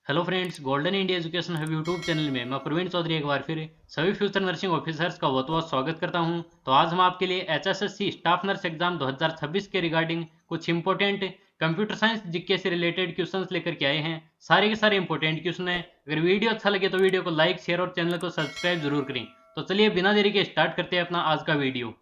Hello friends, golden India education hub YouTube channel में मैं प्रवीण चौधरी एक बार फिर सभी फ्यूचर नर्सिंग ऑफिसर्स का बहुत बहुत स्वागत करता हूं। तो आज हम आपके लिए एचएसएससी स्टाफ नर्स एग्जाम 2026 के रिगार्डिंग कुछ इंपॉर्टेंट कंप्यूटर साइंस जीके से रिलेटेड क्वेश्चंस लेकर के आए हैं। सारे के सारे इंपॉर्टेंट क्वेश्चन हैं। अगर वीडियो अच्छा लगे तो वीडियो को लाइक, शेयर और चैनल को सब्सक्राइब जरूर करें। तो चलिए बिना देरी के स्टार्ट करते हैं अपना आज का वीडियो।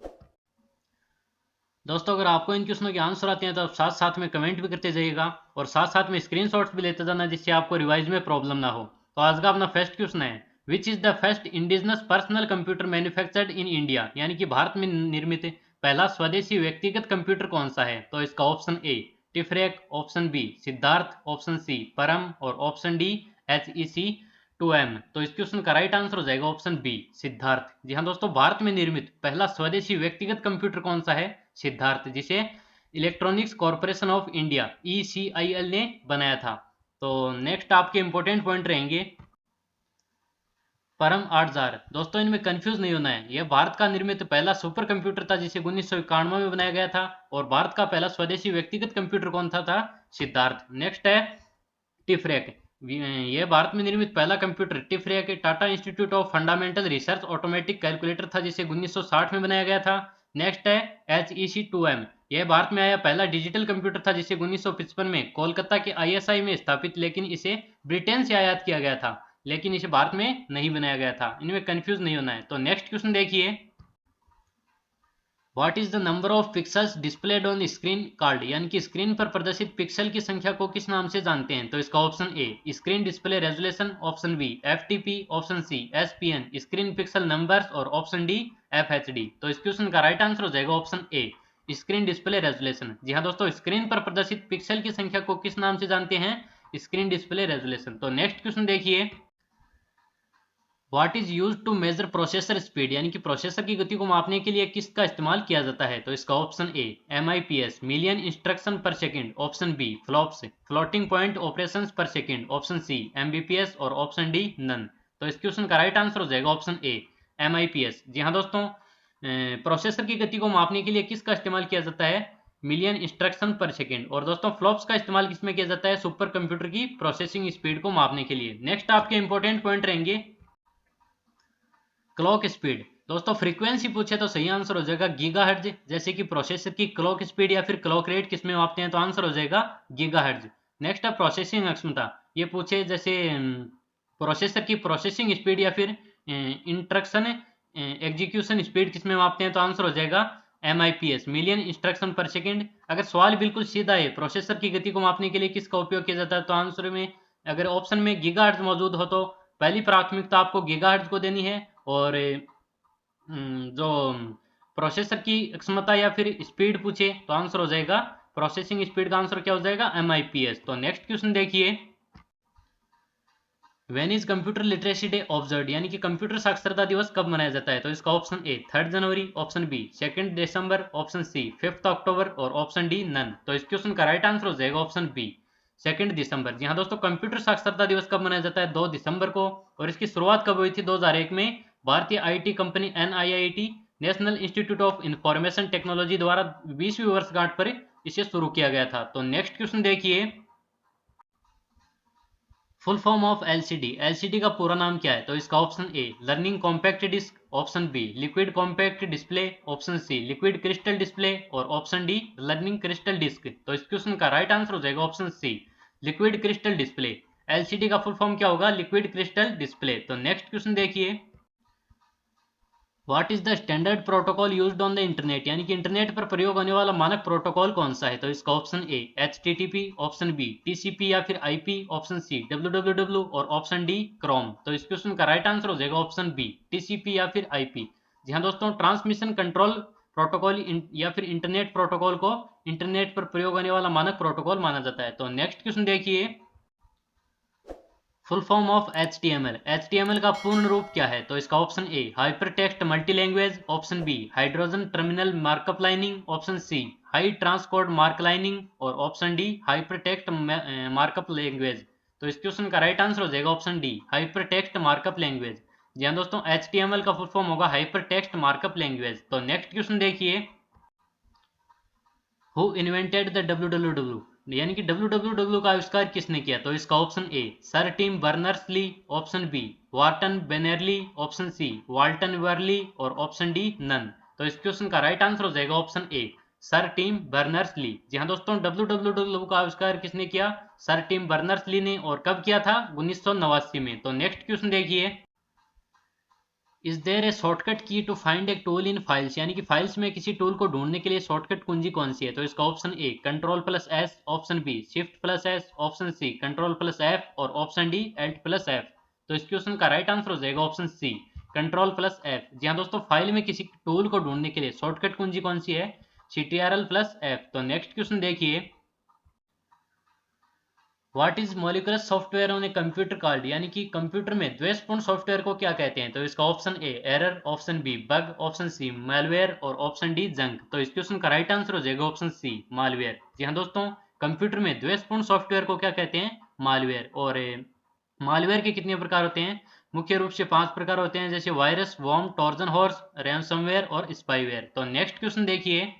दोस्तों, अगर आपको इन क्वेश्चनों के आंसर आते हैं तो आप साथ साथ में कमेंट भी करते जाइएगा और साथ साथ में स्क्रीनशॉट्स भी लेते जाना, जिससे आपको रिवाइज में प्रॉब्लम ना हो। तो आज का अपना फर्स्ट क्वेश्चन है, which is the first indigenous personal computer manufactured in India, यानी कि भारत में निर्मित पहला स्वदेशी व्यक्तिगत कंप्यूटर कौन सा है? तो इसका option A TIFRAC, option B Siddharth, option C Param और ऑप्शन डी HEC-2M। तो इस क्वेश्चन का राइट आंसर हो जाएगा ऑप्शन बी सिद्धार्थ। जी हाँ दोस्तों, भारत में निर्मित पहला स्वदेशी व्यक्तिगत कंप्यूटर कौन सा है? सिद्धार्थ, जिसे electronics corporation of India ECIL ने बनाया था। तो नेक्स्ट आपके इंपॉर्टेंट पॉइंट रहेंगे परम 8000। दोस्तों, इनमें कंफ्यूज नहीं होना है, यह भारत का निर्मित पहला सुपर कंप्यूटर था जिसे 1991 में बनाया गया था। और भारत का पहला स्वदेशी व्यक्तिगत कंप्यूटर कौन सा था? सिद्धार्थ। नेक्स्ट है टिफरेक। यह भारत में निर्मित पहला computer TIFRAC Tata institute of fundamental research automatic calculator था जिसे 1960 में बनाया गया था। नेक्स्ट है HEC-2M। यह भारत में आया पहला डिजिटल कंप्यूटर था जिसे 1955 में कोलकाता के ISI में स्थापित, लेकिन इसे ब्रिटेन से आयात किया गया था, लेकिन इसे भारत में नहीं बनाया गया था। इनमें कंफ्यूज नहीं होना है। तो नेक्स्ट क्वेश्चन देखिए, what is the number of pixels displayed on screen card, यानी कि स्क्रीन पर प्रदर्शित पिक्सल की संख्या को किस नाम से जानते हैं? तो इसका option A screen display resolution, option B FTP, option C SPN screen pixel numbers और ऑप्शन डी FHD। तो इस क्वेश्चन का राइट आंसर हो जाएगा option A screen display resolution. जी हाँ दोस्तों, स्क्रीन पर प्रदर्शित पिक्सल की संख्या को किस नाम से जानते हैं? Screen display resolution. तो नेक्स्ट क्वेश्चन देखिए, what is use to measure processor speed, यानी कि प्रोसेसर की गति को मापने के लिए किसका इस्तेमाल किया जाता है? तो इसका option A MIPS million instruction per second, option B flops floating point operations per second, option C MBPS और ऑप्शन डी नन। तो इस क्वेश्चन का राइट आंसर हो जाएगा ऑप्शन ए MIPS। जी हाँ दोस्तों, प्रोसेसर की गति को मापने के लिए किसका इस्तेमाल किया जाता है? Million instruction per second. और दोस्तों, फ्लॉप्स का इस्तेमाल किसमें किया जाता है? सुपर कंप्यूटर की प्रोसेसिंग स्पीड को मापने के लिए। नेक्स्ट आपके इंपॉर्टेंट पॉइंट रहेंगे क्लॉक स्पीड। दोस्तों, फ्रीक्वेंसी पूछे तो सही आंसर हो जाएगा गीगाहर्ट्ज, जैसे कि प्रोसेसर की क्लॉक स्पीड या फिर क्लॉक रेट किसमें मापते हैं? तो आंसर हो जाएगा गीगाहर्ट्ज। नेक्स्ट है प्रोसेसिंग अक्षमता। ये पूछे जैसे प्रोसेसर की प्रोसेसिंग स्पीड या फिर इंस्ट्रक्शन एग्जीक्यूशन स्पीड किसमें मापते हैं? तो आंसर हो जाएगा MIPS मिलियन इंस्ट्रक्शन पर सेकेंड। अगर सवाल बिल्कुल सीधा है, प्रोसेसर की गति को मापने के लिए किसका उपयोग किया जाता है? तो आंसर में अगर ऑप्शन में गीगाहर्ट्ज मौजूद हो तो पहली प्राथमिकता आपको गीगाहर्ट्ज को देनी है। और जो प्रोसेसर की क्षमता या फिर स्पीड पूछे तो आंसर हो जाएगा प्रोसेसिंग स्पीड का आंसर क्या हो जाएगा? MIPS। तो नेक्स्ट क्वेश्चन देखिए, when is computer literacy day observe, यानी कि कंप्यूटर साक्षरता दिवस कब मनाया जाता है? तो इसका ऑप्शन ए 3 जनवरी, ऑप्शन बी 2 दिसंबर, ऑप्शन सी 5 अक्टूबर और ऑप्शन डी नन। तो इस क्वेश्चन का राइट आंसर हो जाएगा ऑप्शन बी 2 दिसंबर। जी हाँ दोस्तों, कंप्यूटर साक्षरता दिवस कब मनाया जाता है? 2 दिसंबर को। और इसकी शुरुआत कब हुई थी? 2001 में भारतीय IT company NIIT national institute of information technology द्वारा 20वीं वर्षगांठ पर इसे शुरू किया गया था। तो नेक्स्ट क्वेश्चन देखिए, full form of LCD। LCD का पूरा नाम क्या है? तो इसका option A learning compact disc, option B liquid compact display, option C liquid crystal display और option D learning crystal disc. तो इस क्वेश्चन का राइट आंसर हो जाएगा option C liquid crystal display. LCD का फुल फॉर्म क्या होगा? Liquid crystal display. तो नेक्स्ट क्वेश्चन देखिए, what is the standard protocol used on the internet, यानी कि इंटरनेट पर प्रयोग होने वाला मानक प्रोटोकॉल कौन सा है? तो इसका option A HTTP, option B TCP या फिर IP, ऑप्शन सी www और ऑप्शन डी क्रोम। तो इस क्वेश्चन का राइट आंसर हो जाएगा ऑप्शन बी TCP या फिर IP। जी हाँ दोस्तों, ट्रांसमिशन कंट्रोल प्रोटोकॉल या फिर इंटरनेट प्रोटोकॉल को इंटरनेट पर प्रयोग होने वाला मानक प्रोटोकॉल माना जाता है। तो नेक्स्ट क्वेश्चन देखिए, full form of HTML। HTML का पूर्ण रूप क्या है? तो इसका option A hyper text multi language, option B hydrogen terminal markup lining, option C high transcode mark lining और option D hyper text markup language. तो इस क्वेश्चन का राइट आंसर हो जाएगा option D hyper text markup language. जी हाँ दोस्तों, HTML का फुल फॉर्म होगा हाइपर टेक्स्ट मार्कअप लैंग्वेज। तो नेक्स्ट क्वेश्चन देखिए, हु इन्वेंटेड द WWW। यानी कि WWW का आविष्कार किसने किया? तो इसका option A sir Tim Berners Lee, option B Warton बेनेरली, ऑप्शन सी वाल्टन वर्ली और ऑप्शन डी नन। तो इस क्वेश्चन का राइट आंसर हो जाएगा option A sir Tim Berners Lee. जी हाँ दोस्तों, WWW का आविष्कार किसने किया? सर टिम बर्नर्स ली ने। और कब किया था? 1989 में। तो नेक्स्ट क्वेश्चन देखिए, is there a shortcut key to find a tool in files, यानी कि फाइल्स में किसी टूल को ढूंढने के लिए शॉर्टकट कुंजी कौन सी है? तो इसका option A control plus S, option B shift plus S, option C control plus F और option D alt plus F. तो इस क्वेश्चन का राइट आंसर हो जाएगा option C control plus F. जी हाँ दोस्तों, फाइल में किसी टूल को ढूंढने के लिए शॉर्टकट कुंजी कौन सी है? CTRL plus F. तो नेक्स्ट क्वेश्चन देखिए, what is molecular software on a computer card, यानी कि कंप्यूटर में द्वेषपूर्ण सॉफ्टवेयर को क्या कहते हैं? तो इसका option A error, option B bug, option C malware और ऑप्शन डी जंक। तो इस क्वेश्चन का राइट आंसर हो जाएगा ऑप्शन सी मालवेयर। जी हाँ दोस्तों, कंप्यूटर में द्वेषपूर्ण सॉफ्टवेयर को क्या कहते हैं? मालवेयर। और मालवेयर के कितने प्रकार होते हैं? मुख्य रूप से 5 प्रकार होते हैं, जैसे virus, worm, Trojan horse, ransomware और स्पाईवेयर। तो नेक्स्ट क्वेश्चन देखिए,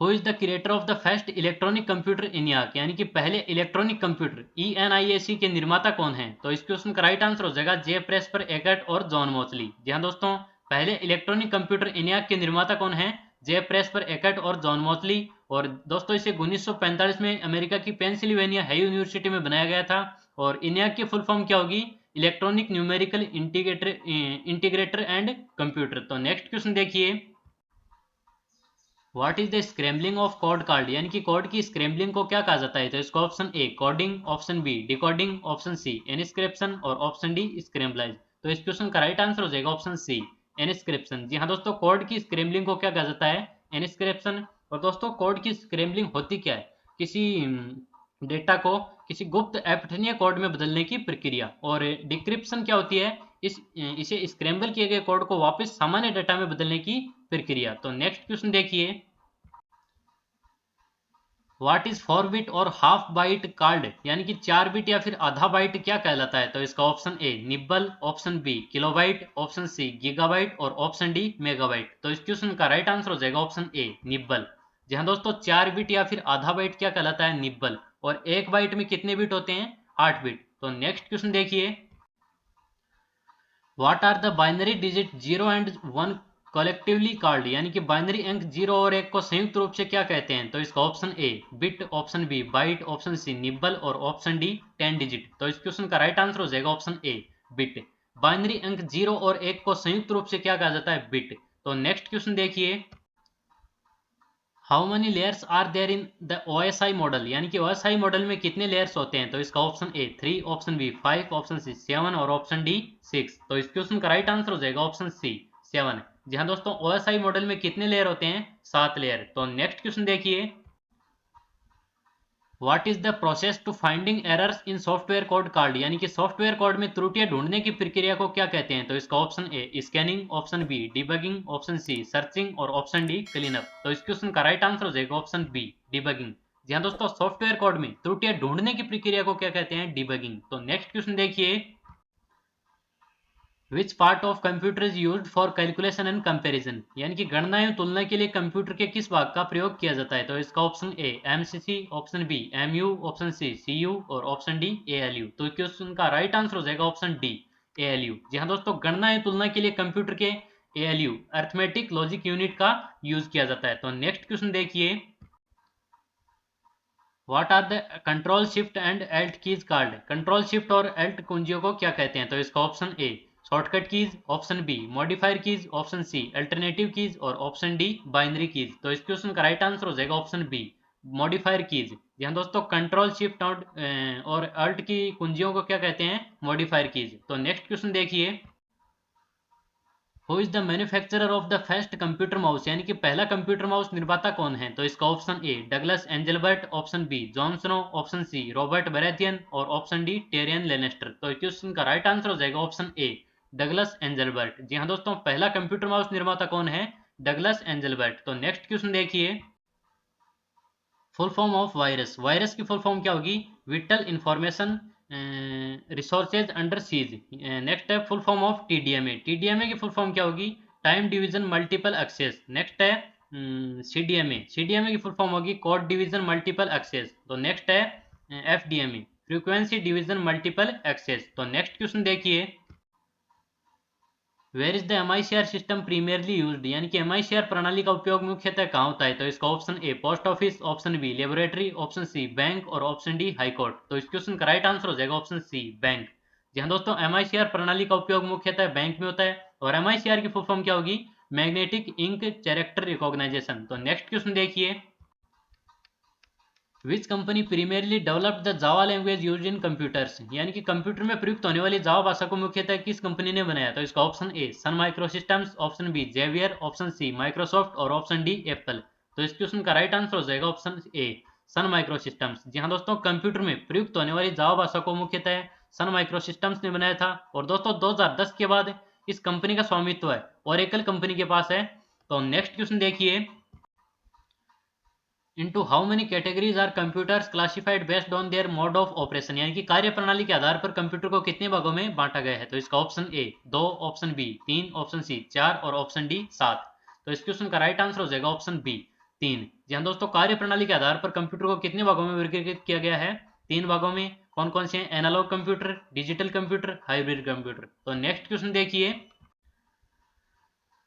who is the creator of the first electronic computer ENIAC, यानी कि पहले इलेक्ट्रॉनिक कंप्यूटर ENIAC के निर्माता कौन है? तो इस क्वेश्चन का राइट आंसर हो जाएगा जे प्रेस्पर एकर्ट और जॉन मोसली। जी हाँ दोस्तों, पहले इलेक्ट्रॉनिक कंप्यूटर ENIAC के निर्माता कौन है? जे प्रेस्पर एकर्ट और जॉन मोसली। और दोस्तों, इसे 1945 में अमेरिका की पेंसिल्वेनिया है यूनिवर्सिटी में बनाया गया था। और ENIAC की फुल फॉर्म क्या होगी? Electronic numerical integrator and computer. तो नेक्स्ट क्वेश्चन देखिए, what is the scrambling of code called, यानी कि कोड की स्क्रैम्बलिंग को क्या कहा जाता है? तो इसका option A coding, option B decoding, option C encryption और ऑप्शन डी स्क्रैम्बलाइज। तो इस क्वेश्चन का राइट आंसर हो जाएगा ऑप्शन सी एनस्क्रिप्शन। जी हाँ दोस्तों, कोड की स्क्रैम्बलिंग को क्या कहा जाता है? एनस्क्रिप्शन। और दोस्तों, कोड की स्क्रैम्बलिंग होती क्या है? किसी डेटा को किसी गुप्त अपठनीय कोड में बदलने की प्रक्रिया। और डिक्रिप्शन क्या होती है? इसे स्क्रैम्बल किए गए कोड को वापस सामान्य डेटा में बदलने की प्रक्रिया। तो नेक्स्ट क्वेश्चन देखिए, व्हाट इज 4 बिट और हाफ बाइट कार्ड, यानी कि 4 बिट या फिर आधा बाइट क्या कहलाता है? तो इसका option A nibble, option B kilobyte, option C gigabyte और ऑप्शन डी मेगाबाइट। तो इस क्वेश्चन का राइट आंसर हो जाएगा ऑप्शन ए निब्बल। जी हाँ दोस्तों, 4 बिट या फिर आधा बाइट क्या कहलाता है? निब्बल। और एक बाइट में कितने बिट होते हैं? 8 बिट। तो नेक्स्ट क्वेश्चन देखिए, what are the binary digit 0 and 1 collectively called, यानी कि बाइनरी अंक 0 और 1 को संयुक्त रूप से क्या कहते हैं? तो इसका option A bit, option B byte, option C nibble और ऑप्शन डी 10 डिजिट। तो इस क्वेश्चन का राइट आंसर हो जाएगा ऑप्शन ए बिट। बाइनरी अंक 0 और 1 को संयुक्त रूप से क्या कहा जाता है? बिट। तो नेक्स्ट क्वेश्चन देखिए, how many layers are there in the OSI model, यानी कि OSI मॉडल में कितने लेयर्स होते हैं? तो इसका option A 3, option B 5, option C 7 और ऑप्शन डी 6। तो इस क्वेश्चन का राइट आंसर हो जाएगा ऑप्शन सी 7। जी हाँ दोस्तों, OSI मॉडल में कितने लेयर होते हैं? 7 लेयर। तो नेक्स्ट क्वेश्चन देखिए, what is the process to finding errors in software code called, यानी कि सॉफ्टवेयर कोड में त्रुटियां ढूंढने की प्रक्रिया को क्या कहते हैं? तो इसका option A scanning, option B debugging, option C searching और ऑप्शन डी क्लीनअप। तो इस क्वेश्चन का राइट आंसर हो जाएगा ऑप्शन बी डिबगिंग। जी हाँ दोस्तों, सॉफ्टवेयर कोड में त्रुटियां ढूंढने की प्रक्रिया को क्या कहते हैं? डिबगिंग। तो नेक्स्ट क्वेश्चन देखिए, which part of computer is used for calculation and comparison, यानी कि गणना एवं तुलना के लिए कंप्यूटर के किस भाग का प्रयोग किया जाता है? तो इसका option A MCC, option B MU, option C CU और ऑप्शन डी ALU। तो क्वेश्चन का राइट आंसर हो जाएगा ऑप्शन डी ALU। जी हाँ दोस्तों, गणना एवं तुलना के लिए कंप्यूटर के ALU अर्थमेटिक लॉजिक यूनिट का यूज किया जाता है। तो नेक्स्ट क्वेश्चन देखिए, what are the control shift and alt keys called, control shift और एल्ट कुंजियों को क्या कहते हैं? तो इसका option A shortcut keys, option B modifier keys, option C alternative keys और ऑप्शन डी बाइनरी कीज। तो इस क्वेश्चन का राइट आंसर हो जाएगा ऑप्शन बी मॉडिफायर कीज। यहाँ दोस्तों, कंट्रोल शिफ्ट और अल्ट की कुंजियों को क्या कहते हैं? Modifier keys. तो नेक्स्ट क्वेश्चन देखिए, who is the manufacturer of the first computer mouse, यानी कि पहला कंप्यूटर माउस निर्माता कौन है? तो इसका option A Douglas Engelbart, option B Jon Snow, option C Robert Baratheon और ऑप्शन डी टेरियन लेनेस्टर। तो इस क्वेश्चन का राइट आंसर हो जाएगा ऑप्शन ए डगलस एंजलबर्ट। जी हाँ दोस्तों, पहला कंप्यूटर माउस निर्माता कौन है? Douglas Engelbart. तो नेक्स्ट क्वेश्चन देखिए, full form of virus, virus की फुल फॉर्म क्या होगी? Vital information resources under siege. Next है full form of TDMA, TDMA की फुल फॉर्म क्या होगी? Time division multiple access. Next है सीडीएमए की फुल फॉर्म होगी कोड डिवीजन मल्टीपल एक्सेस। तो नेक्स्ट है FDMA, frequency division multiple access. तो नेक्स्ट क्वेश्चन देखिए, where is the MICR system primarily used, यानी कि एमआईसीआर प्रणाली का उपयोग मुख्यतः कहाँ होता है? तो इसका option A post office, option B laboratory, option C bank और ऑप्शन डी हाई कोर्ट। तो इस क्वेश्चन का राइट आंसर हो जाएगा ऑप्शन सी बैंक। जी हाँ दोस्तों, एमआईसीआर प्रणाली का उपयोग मुख्यतः बैंक में होता है और एमआईसीआर की फुल फॉर्म क्या होगी? Magnetic ink character recognition. तो नेक्स्ट क्वेश्चन देखिए, which company primarily developed the Java language use in computers, यानी कि कंप्यूटर में प्रयुक्त होने वाली जावा भाषा को मुख्यतः किस कंपनी ने बनाया? तो इसका option A Sun Micro Systems, option B Xavier, option C Microsoft और ऑप्शन डी एप्पल। तो इस क्वेश्चन का राइट आंसर हो जाएगा option A Sun Micro Systems. जी हाँ दोस्तों, कंप्यूटर में प्रयुक्त होने वाली जावा भाषा को मुख्यतः सन माइक्रो सिस्टम्स ने बनाया था और दोस्तों 2010 के बाद इस कंपनी का स्वामित्व है ओरेकल कंपनी के पास है। तो नेक्स्ट क्वेश्चन देखिए, into how many categories are computers classified based on their mode of operation, यानी कि कार्य प्रणाली के आधार पर कंप्यूटर को कितने भागों में बांटा गया है? तो इसका option A 2, option B 3, option C 4 और ऑप्शन डी 7। तो इस क्वेश्चन का राइट आंसर हो जाएगा ऑप्शन बी 3। जी हाँ दोस्तों, कार्य प्रणाली के आधार पर कंप्यूटर को कितने भागों में वर्गीकृत किया गया है? 3 भागों में। कौन कौन से हैं? Analog computer, digital computer, hybrid computer. तो नेक्स्ट क्वेश्चन देखिए,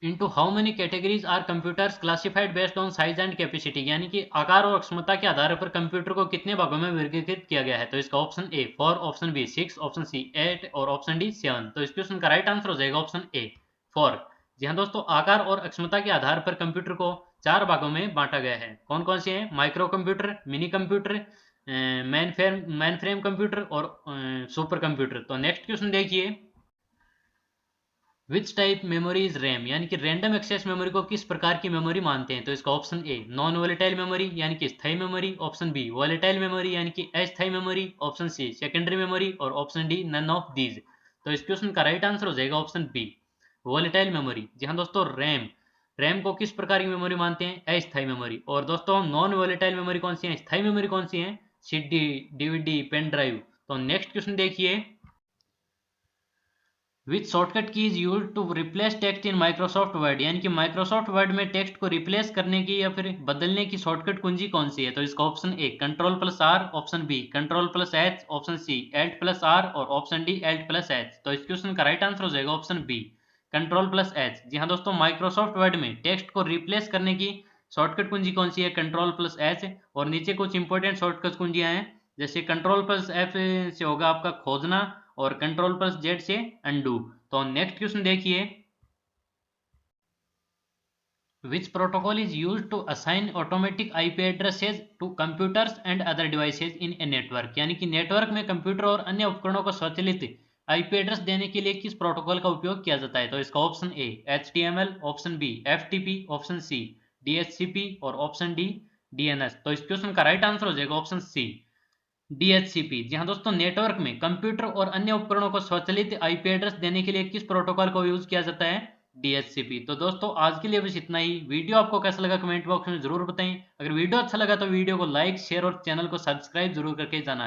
into how many categories are computers classified based on size and capacity, यानी कि आकार और क्षमता के आधार पर कंप्यूटर को कितने भागों में वर्गीकृत किया गया है? तो इसका option A 4, option B 6, option C 8 और ऑप्शन डी 7। तो इस क्वेश्चन का राइट आंसर हो जाएगा ऑप्शन ए 4। जी हाँ दोस्तों, आकार और क्षमता के आधार पर कंप्यूटर को 4 भागों में बांटा गया है। कौन कौन से हैं? Micro computer, mini computer, man frame computer और सुपर कंप्यूटर। तो नेक्स्ट क्वेश्चन देखिए, which type memory is RAM, यानी कि रैंडम एक्सेस मेमोरी को किस प्रकार की मेमोरी मानते हैं? तो इसका option A non volatile memory, यानी कि स्थायी memory, option B volatile memory, यानी कि अस्थायी memory, option C secondary memory और option D none of these. तो इस क्वेश्चन का राइट आंसर हो जाएगा ऑप्शन बी वोलेटाइल मेमोरी। जी हाँ दोस्तों, रैम को किस प्रकार की मेमोरी मानते हैं? अस्थायी मेमोरी। और दोस्तों नॉन वोलेटाइल मेमोरी कौन सी है? स्थायी मेमोरी कौन सी है? CD, DVD, pen drive. तो नेक्स्ट क्वेश्चन देखिए, which shortcut key is use to replace text in Microsoft Word, यानी कि माइक्रोसॉफ्ट वर्ड में टेक्स्ट को रिप्लेस करने की या फिर बदलने की शॉर्टकट कुंजी कौन सी है? तो इसका option A control plus R, option B control plus H, option C alt plus R और option D alt plus H. तो इस क्वेश्चन का राइट आंसर हो जाएगा option B control plus H. जी हाँ दोस्तों, माइक्रोसॉफ्ट वर्ड में टेक्स्ट को रिप्लेस करने की शॉर्टकट कुंजी कौन सी है? Control plus H. और नीचे कुछ इंपॉर्टेंट शॉर्टकट कुंजियां हैं, जैसे कंट्रोल प्लस एफ से होगा आपका खोजना और कंट्रोल प्लस जेड से अंडू। तो नेक्स्ट क्वेश्चन देखिए, which protocol is use to assign automatic IP addresses to computers and other devices in a network, यानी कि नेटवर्क में कंप्यूटर और अन्य उपकरणों को स्वचालित आईपी एड्रेस देने के लिए किस प्रोटोकॉल का उपयोग किया जाता है? तो इसका option A HTML, option B FTP, option C DHCP और ऑप्शन डी DNS। तो इस क्वेश्चन का राइट आंसर हो जाएगा ऑप्शन सी DHCP। जी हाँ दोस्तों, नेटवर्क में कंप्यूटर और अन्य उपकरणों को स्वचालित आईपी एड्रेस देने के लिए किस प्रोटोकॉल को यूज किया जाता है? DHCP। तो दोस्तों आज के लिए बस इतना ही। वीडियो आपको कैसा लगा कमेंट बॉक्स में जरूर बताएं। अगर वीडियो अच्छा लगा तो वीडियो को लाइक, शेयर और चैनल को सब्सक्राइब जरूर करके जाना है।